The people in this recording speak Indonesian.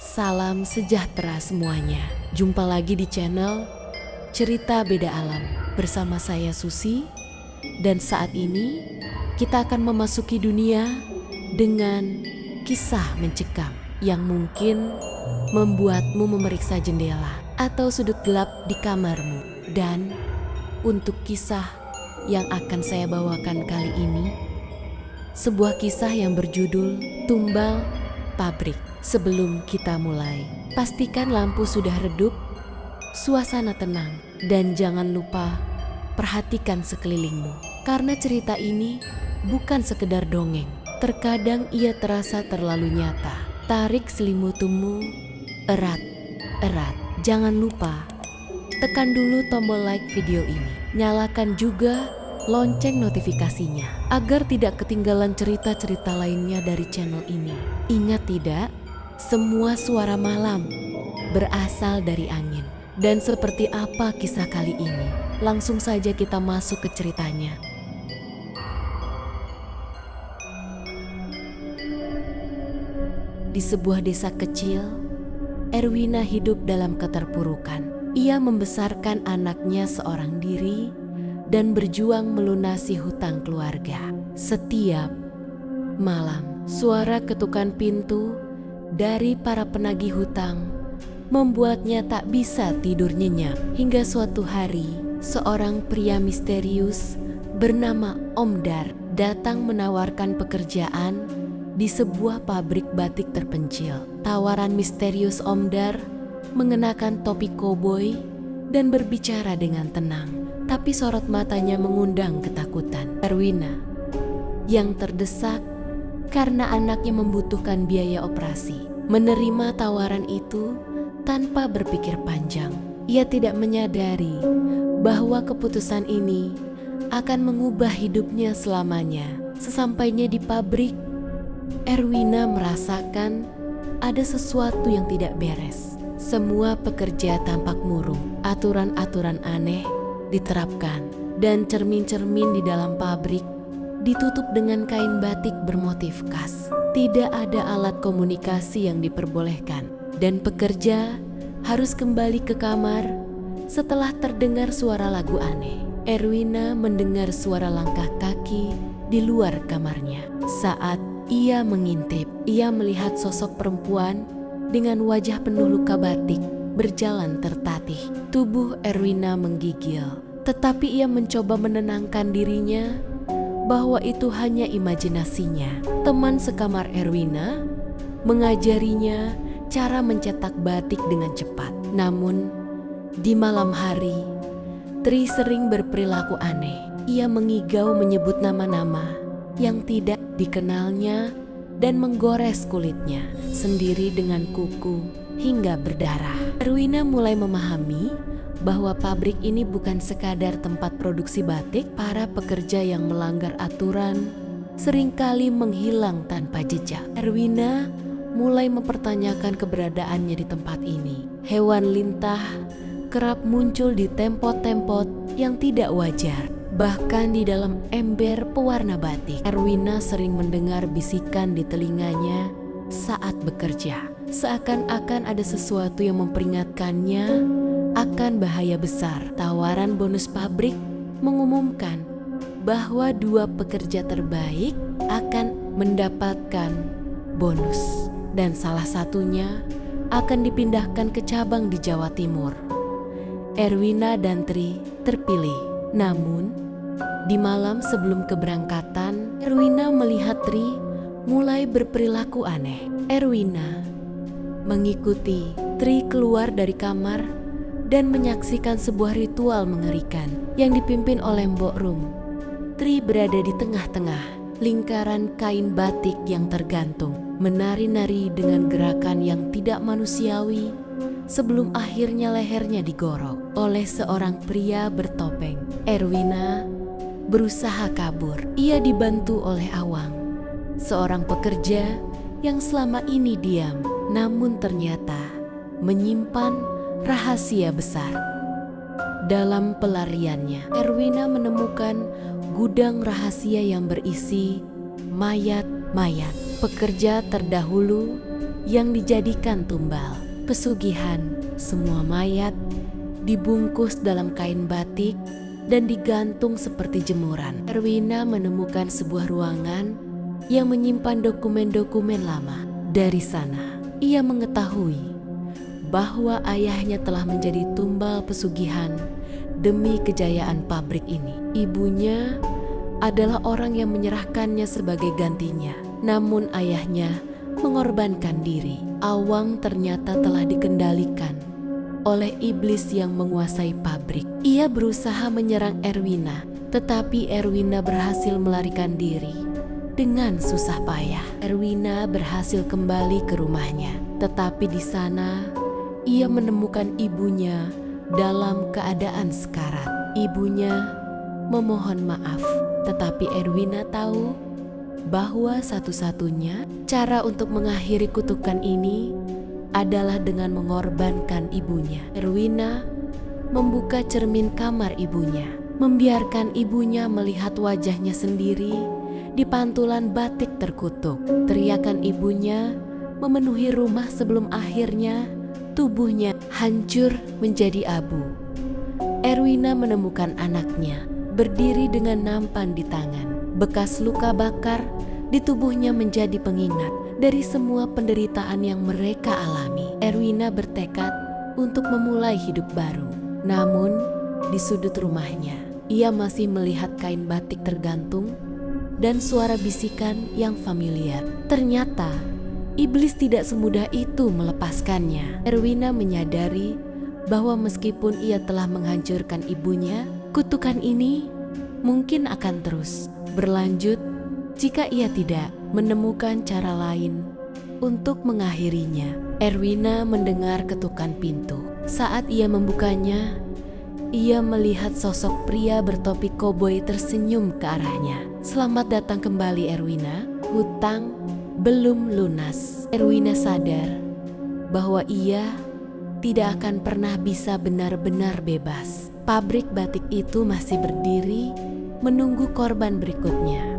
Salam sejahtera semuanya. Jumpa lagi di channel Cerita Beda Alam bersama saya Susi. Dan saat ini kita akan memasuki dunia dengan kisah mencekam yang mungkin membuatmu memeriksa jendela atau sudut gelap di kamarmu. Dan untuk kisah yang akan saya bawakan kali ini, sebuah kisah yang berjudul Tumbal Pabrik. Sebelum kita mulai, pastikan lampu sudah redup, suasana tenang, dan jangan lupa perhatikan sekelilingmu. Karena cerita ini bukan sekedar dongeng, terkadang ia terasa terlalu nyata. Tarik selimutmu erat-erat. Jangan lupa tekan dulu tombol like video ini. Nyalakan juga lonceng notifikasinya agar tidak ketinggalan cerita-cerita lainnya dari channel ini. Ingat tidak? Semua suara malam berasal dari angin. Dan seperti apa kisah kali ini? Langsung saja kita masuk ke ceritanya. Di sebuah desa kecil, Erwina hidup dalam keterpurukan. Ia membesarkan anaknya seorang diri dan berjuang melunasi hutang keluarga. Setiap malam, suara ketukan pintu dari para penagih hutang membuatnya tak bisa tidur nyenyak. Hingga suatu hari, seorang pria misterius bernama Omdar datang menawarkan pekerjaan di sebuah pabrik batik terpencil. Tawaran misterius Omdar mengenakan topi koboi dan berbicara dengan tenang, tapi sorot matanya mengundang ketakutan. Erwina yang terdesak karena anaknya membutuhkan biaya operasi, menerima tawaran itu tanpa berpikir panjang. Ia tidak menyadari bahwa keputusan ini akan mengubah hidupnya selamanya. Sesampainya di pabrik, Erwina merasakan ada sesuatu yang tidak beres. Semua pekerja tampak murung, aturan-aturan aneh diterapkan, dan cermin-cermin di dalam pabrik ditutup dengan kain batik bermotif khas. Tidak ada alat komunikasi yang diperbolehkan, dan pekerja harus kembali ke kamar setelah terdengar suara lagu aneh. Erwina mendengar suara langkah kaki di luar kamarnya. Saat ia mengintip, ia melihat sosok perempuan dengan wajah penuh luka batik berjalan tertatih. Tubuh Erwina menggigil, tetapi ia mencoba menenangkan dirinya bahwa itu hanya imajinasinya. Teman sekamar Erwina mengajarinya cara mencetak batik dengan cepat. Namun, di malam hari, Tri sering berperilaku aneh. Ia mengigau menyebut nama-nama yang tidak dikenalnya dan menggores kulitnya sendiri dengan kuku hingga berdarah. Erwina mulai memahami bahwa pabrik ini bukan sekadar tempat produksi batik. Para pekerja yang melanggar aturan seringkali menghilang tanpa jejak. Erwina mulai mempertanyakan keberadaannya di tempat ini. Hewan lintah kerap muncul di tempot-tempot yang tidak wajar, bahkan di dalam ember pewarna batik. Erwina sering mendengar bisikan di telinganya saat bekerja, seakan-akan ada sesuatu yang memperingatkannya akan bahaya besar. Tawaran bonus pabrik mengumumkan bahwa 2 pekerja terbaik akan mendapatkan bonus, dan salah satunya akan dipindahkan ke cabang di Jawa Timur. Erwina dan Tri terpilih. Namun, di malam sebelum keberangkatan, Erwina melihat Tri mulai berperilaku aneh. Erwina mengikuti Tri keluar dari kamar dan menyaksikan sebuah ritual mengerikan yang dipimpin oleh Mbok Rum. Tri berada di tengah-tengah lingkaran kain batik yang tergantung, menari-nari dengan gerakan yang tidak manusiawi sebelum akhirnya lehernya digorok oleh seorang pria bertopeng. Erwina berusaha kabur. Ia dibantu oleh Awang, seorang pekerja yang selama ini diam, namun ternyata menyimpan rahasia besar. Dalam pelariannya, Erwina menemukan gudang rahasia yang berisi mayat-mayat pekerja terdahulu yang dijadikan tumbal. Pesugihan, semua mayat dibungkus dalam kain batik dan digantung seperti jemuran. Erwina menemukan sebuah ruangan yang menyimpan dokumen-dokumen lama. Dari sana, ia mengetahui bahwa ayahnya telah menjadi tumbal pesugihan demi kejayaan pabrik ini. Ibunya adalah orang yang menyerahkannya sebagai gantinya. Namun ayahnya mengorbankan diri. Awang ternyata telah dikendalikan oleh iblis yang menguasai pabrik. Ia berusaha menyerang Erwina, tetapi Erwina berhasil melarikan diri. Dengan susah payah, Erwina berhasil kembali ke rumahnya. Tetapi di sana, ia menemukan ibunya dalam keadaan sekarat. Ibunya memohon maaf, tetapi Erwina tahu bahwa satu-satunya cara untuk mengakhiri kutukan ini adalah dengan mengorbankan ibunya. Erwina membuka cermin kamar ibunya, membiarkan ibunya melihat wajahnya sendiri di pantulan batik terkutuk. Teriakan ibunya memenuhi rumah sebelum akhirnya tubuhnya hancur menjadi abu. Erwina menemukan anaknya berdiri dengan nampan di tangan. Bekas luka bakar di tubuhnya menjadi pengingat dari semua penderitaan yang mereka alami. Erwina bertekad untuk memulai hidup baru. Namun, di sudut rumahnya, ia masih melihat kain batik tergantung dan suara bisikan yang familiar. Ternyata, iblis tidak semudah itu melepaskannya. Erwina menyadari bahwa meskipun ia telah menghancurkan ibunya, kutukan ini mungkin akan terus berlanjut jika ia tidak menemukan cara lain untuk mengakhirinya. Erwina mendengar ketukan pintu. Saat ia membukanya, ia melihat sosok pria bertopi koboi tersenyum ke arahnya. "Selamat datang kembali, Erwina. Hutang belum lunas." Erwina sadar bahwa ia tidak akan pernah bisa benar-benar bebas. Pabrik batik itu masih berdiri menunggu korban berikutnya.